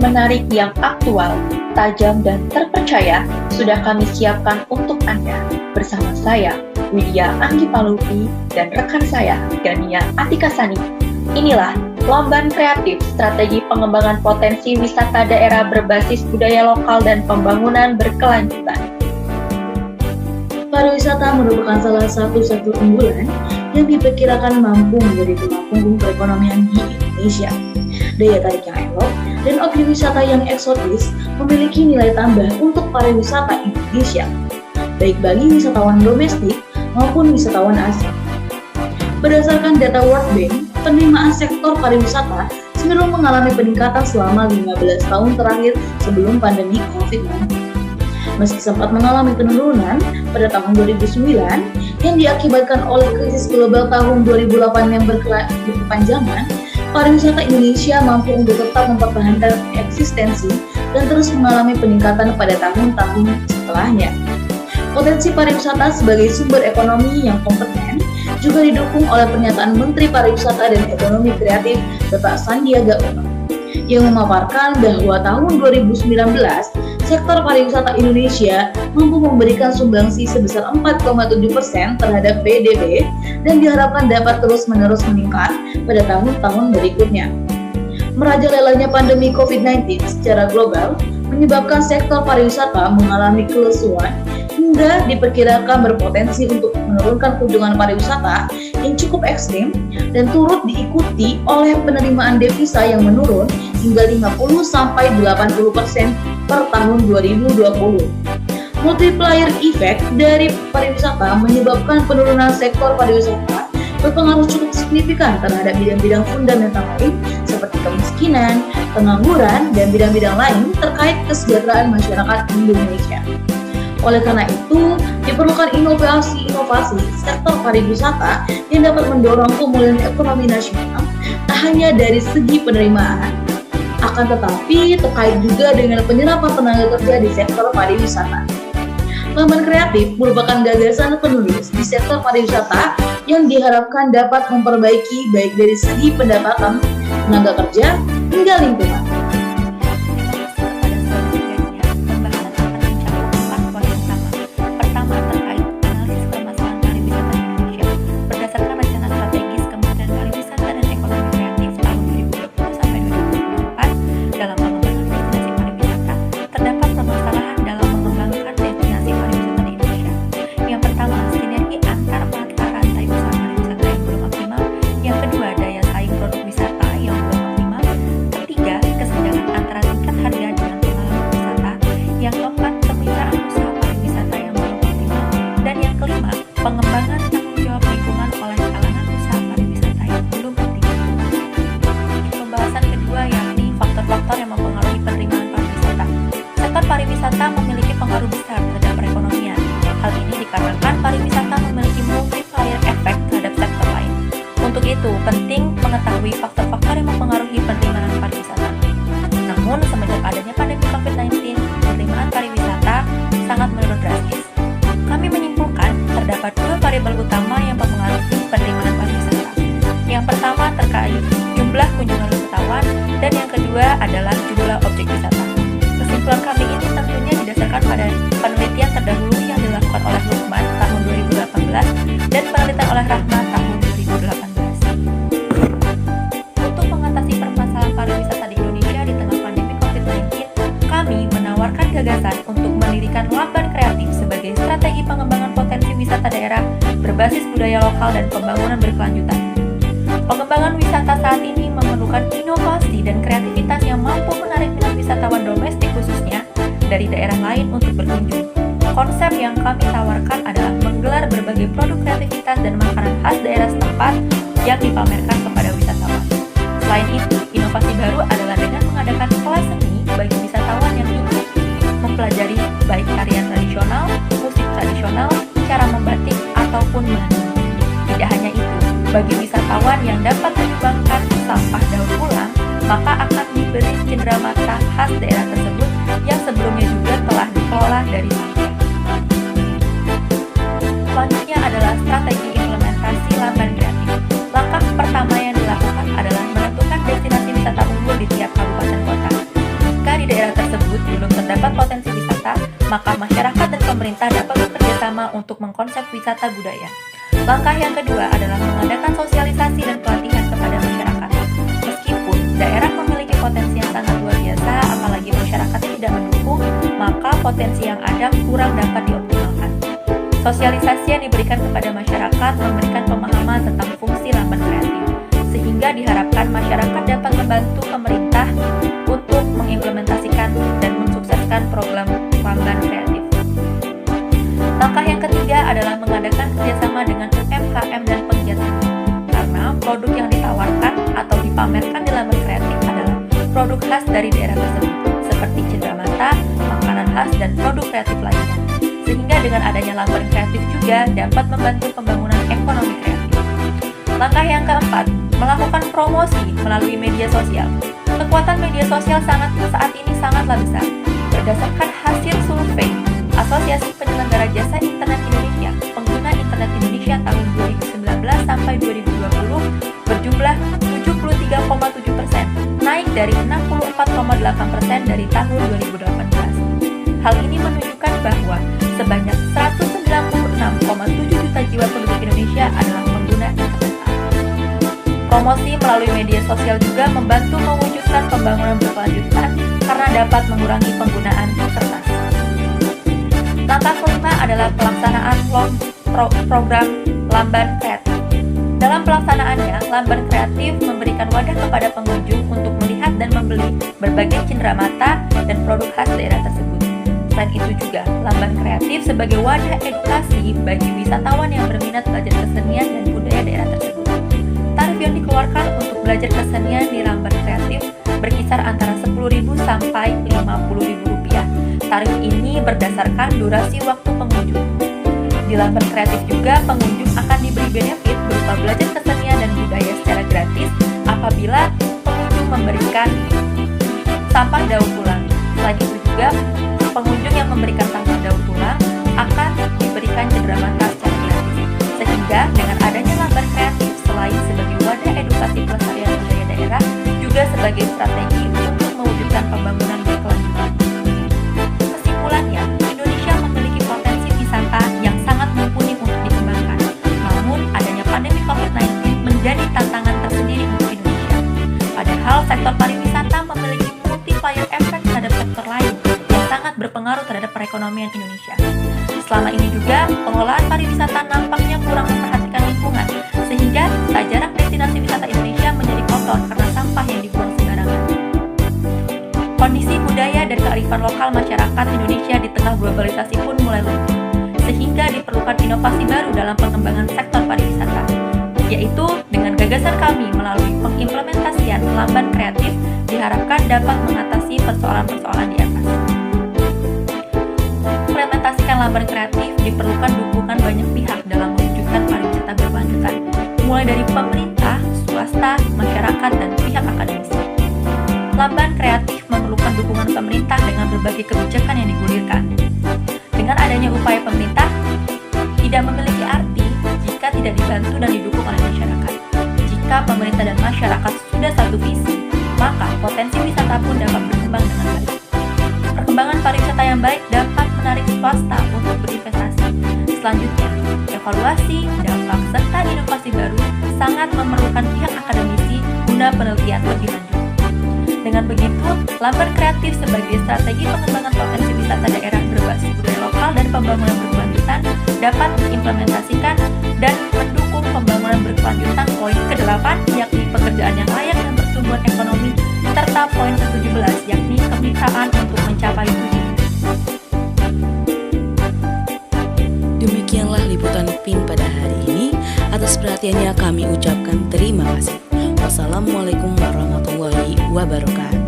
menarik yang aktual, tajam dan terpercaya sudah kami siapkan untuk Anda bersama saya, Widya Anggi Palupi, dan rekan saya, Gania Atika Sani. Inilah Lamban Kreatif Strategi Pengembangan Potensi Wisata Daerah Berbasis Budaya Lokal dan Pembangunan Berkelanjutan. Pariwisata merupakan salah satu sektor unggulan yang diperkirakan mampu menjadi tulang punggung perekonomian di Indonesia. Daya tarik yang elok dan objek wisata yang eksotis memiliki nilai tambah untuk pariwisata Indonesia, baik bagi wisatawan domestik maupun wisatawan asing. Berdasarkan data World Bank, penerimaan sektor pariwisata cenderung mengalami peningkatan selama 15 tahun terakhir sebelum pandemi COVID-19. Meski sempat mengalami penurunan pada tahun 2009 yang diakibatkan oleh krisis global tahun 2008 yang berkepanjangan, pariwisata Indonesia mampu untuk tetap mempertahankan eksistensi dan terus mengalami peningkatan pada tahun-tahun setelahnya. Potensi pariwisata sebagai sumber ekonomi yang kompeten juga didukung oleh pernyataan Menteri Pariwisata dan Ekonomi Kreatif Bapak Sandiaga Uno yang memaparkan bahwa tahun 2019 sektor pariwisata Indonesia mampu memberikan sumbangsi sebesar 4,7% terhadap PDB dan diharapkan dapat terus-menerus meningkat pada tahun-tahun berikutnya. Merajalelanya pandemi COVID-19 secara global menyebabkan sektor pariwisata mengalami kelesuan hingga diperkirakan berpotensi untuk menurunkan kunjungan pariwisata yang cukup ekstrim dan turut diikuti oleh penerimaan devisa yang menurun hingga 50-80% per tahun 2020. Multiplier effect dari pariwisata menyebabkan penurunan sektor pariwisata berpengaruh cukup signifikan terhadap bidang-bidang fundamental lain seperti kemiskinan, pengangguran, dan bidang-bidang lain terkait kesejahteraan masyarakat Indonesia. Oleh karena itu, diperlukan inovasi sektor pariwisata yang dapat mendorong pemulihan ekonomi nasional tak hanya dari segi penerimaan, akan tetapi terkait juga dengan penyerapan tenaga kerja di sektor pariwisata. Lamban Kreatif merupakan gagasan penulis di sektor pariwisata yang diharapkan dapat memperbaiki baik dari segi pendapatan, tenaga kerja, hingga lingkungan. Pengembangan tanggung jawab lingkungan oleh kalangan usaha pariwisata yang belum optimal. Pembahasan kedua yakni faktor-faktor yang mempengaruhi penerimaan pariwisata. Sektor pariwisata memiliki pengaruh besar terhadap perekonomian. Hal ini dikarenakan pariwisata memiliki multiplier effect terhadap sektor lain. Untuk itu, penting mengetahui faktor-faktor yang mempengaruhi penerimaan pariwisata. Namun, semenjak adanya pandemi COVID-19, penerimaan pariwisata sangat menurun drastis. Kami menyimpulkan terdapat dua variabel utama yang mempengaruhi penerimaan pariwisata. Yang pertama terkait jumlah kunjungan wisatawan dan yang kedua adalah jumlah objek wisata. Kesimpulan kami ini tentunya didasarkan pada penelitian terdahulu yang dilakukan oleh Lukman tahun 2018 dan penelitian oleh Rahma tahun 2018. Untuk mengatasi permasalahan pariwisata di Indonesia di tengah pandemi COVID-19, kami menawarkan gagasan untuk mendirikan Lamban Kreatif sebagai strategi pengembangan potensi wisata daerah berbasis budaya lokal dan pembangunan berkelanjutan. Pengembangan wisata saat ini memerlukan inovasi dan kreativitas yang mampu menarik minat wisatawan domestik khususnya dari daerah lain untuk berkunjung. Konsep yang kami tawarkan adalah menggelar berbagai produk kreativitas dan makanan khas daerah setempat yang dipamerkan kepada wisatawan. Selain itu, inovasi baru adalah dengan mengadakan kelas seni bagi wisatawan yang ingin mempelajari baik tarian tradisional, musik tradisional, cara membatik, ataupun menenun. Tidak hanya itu, bagi wisatawan yang dapat menyumbangkan sampah daur ulang, maka akan diberi cenderamata khas daerah tersebut yang sebelumnya juga telah dikelola dari sampah. Selanjutnya adalah strategi implementasi Lamban Kreatif. Langkah pertama yang dilakukan adalah menentukan destinasi wisata unggul di tiap kabupaten kota. untuk mengkonsep wisata budaya. Langkah yang kedua adalah mengadakan sosialisasi dan pelatihan kepada masyarakat. Meskipun daerah memiliki potensi yang sangat luar biasa, apalagi masyarakatnya tidak mendukung, maka potensi yang ada kurang dapat dioptimalkan. Sosialisasi yang diberikan kepada masyarakat memberikan pemahaman tentang fungsi lamban kreatif, sehingga diharapkan masyarakat dapat membantu pemerintah untuk mengimplementasikan dan mensukseskan program lamban kreatif. Langkah yang ketiga adalah mengadakan kerjasama dengan UMKM dan penggiat seni, karena produk yang ditawarkan atau dipamerkan di lamban kreatif adalah produk khas dari daerah tersebut, seperti cenderamata, makanan khas, dan produk kreatif lainnya. Sehingga dengan adanya lamban kreatif juga dapat membantu pembangunan ekonomi kreatif. Langkah yang keempat, melakukan promosi melalui media sosial. Kekuatan media sosial saat ini sangatlah besar. Berdasarkan hasil survei Asosiasi Penyelenggara Jasa Internet Indonesia, pengguna Internet Indonesia tahun 2019 sampai 2020 berjumlah 73,7%, naik dari 64,8% dari tahun 2018. Hal ini menunjukkan bahwa sebanyak 196,7 juta jiwa penduduk Indonesia adalah pengguna internet. Promosi melalui media sosial juga membantu mewujudkan pembangunan berkelanjutan karena dapat mengurangi penggunaan kertas. Langkah kelima adalah pelaksanaan program lamban kreatif. Dalam pelaksanaannya, lamban kreatif memberikan wadah kepada pengunjung untuk melihat dan membeli berbagai cenderamata dan produk khas daerah tersebut. Selain itu juga, lamban kreatif sebagai wadah edukasi bagi wisatawan yang berminat belajar kesenian dan budaya daerah tersebut. Tarif yang dikeluarkan untuk belajar kesenian di lamban kreatif berkisar antara Rp10.000 sampai Rp50.000. Tarif ini berdasarkan durasi waktu pengunjung. Di lamban kreatif juga pengunjung akan diberi benefit berupa belajar kesenian dan budaya secara gratis apabila pengunjung memberikan sampah daur ulang. Selain itu juga, pengunjung yang memberikan sampah daur ulang akan diberikan cenderamata secara gratis. Sehingga dengan adanya lamban kreatif selain sebagai wadah edukasi pelestarian budaya daerah, juga sebagai strategi untuk mewujudkan pembangunan berkelanjutan. Kesimpulannya, Indonesia memiliki potensi wisata yang sangat mumpuni untuk dikembangkan. Namun, adanya pandemi COVID-19 menjadi tantangan tersendiri untuk Indonesia. Padahal sektor pariwisata memiliki multiplier effect terhadap sektor lain yang sangat berpengaruh terhadap perekonomian Indonesia. Selama ini juga, pengelolaan pariwisata nampaknya kurang memperhatikan lingkungan, sehingga tak jarang destinasi wisata Indonesia menjadi kotor karena sampah yang dibuang sembarangan. Kondisi budaya dan kearifan lokal masyarakat Indonesia di tengah globalisasi pun mulai luntur, sehingga diperlukan inovasi baru dalam pengembangan sektor pariwisata, yaitu dengan gagasan kami melalui pengimplementasian lamban kreatif diharapkan dapat mengatasi persoalan-persoalan di atas. Implementasikan lamban kreatif diperlukan dukungan banyak pihak dalam mewujudkan pariwisata berkelanjutan, mulai dari pemerintah, swasta, masyarakat, dan pihak akademisi. Lamban kreatif memerlukan dukungan pemerintah dengan berbagai kebijakan yang digulirkan. Dengan adanya upaya pemerintah, tidak memiliki arti jika tidak dibantu dan didukung oleh masyarakat. Jika pemerintah dan masyarakat sudah satu visi, maka potensi wisata pun dapat berkembang dengan baik. Perkembangan pariwisata yang baik dapat menarik swasta untuk berinvestasi. Selanjutnya, evaluasi, dampak, serta inovasi baru sangat memerlukan pihak akademisi guna penelitian lebih lanjut. Dengan begitu, lamban kreatif sebagai strategi pengembangan potensi wisata daerah berbasis budaya lokal dan pembangunan berkelanjutan dapat diimplementasikan dan mendukung pembangunan berkelanjutan poin ke-8 yakni pekerjaan yang layak dan pertumbuhan ekonomi serta poin ke-17 yakni kemitraan untuk mencapai tujuan. Demikianlah liputan PIN pada hari ini. Atas perhatiannya kami ucapkan terima kasih. Wassalamualaikum warahmatullahi wabarakatuh.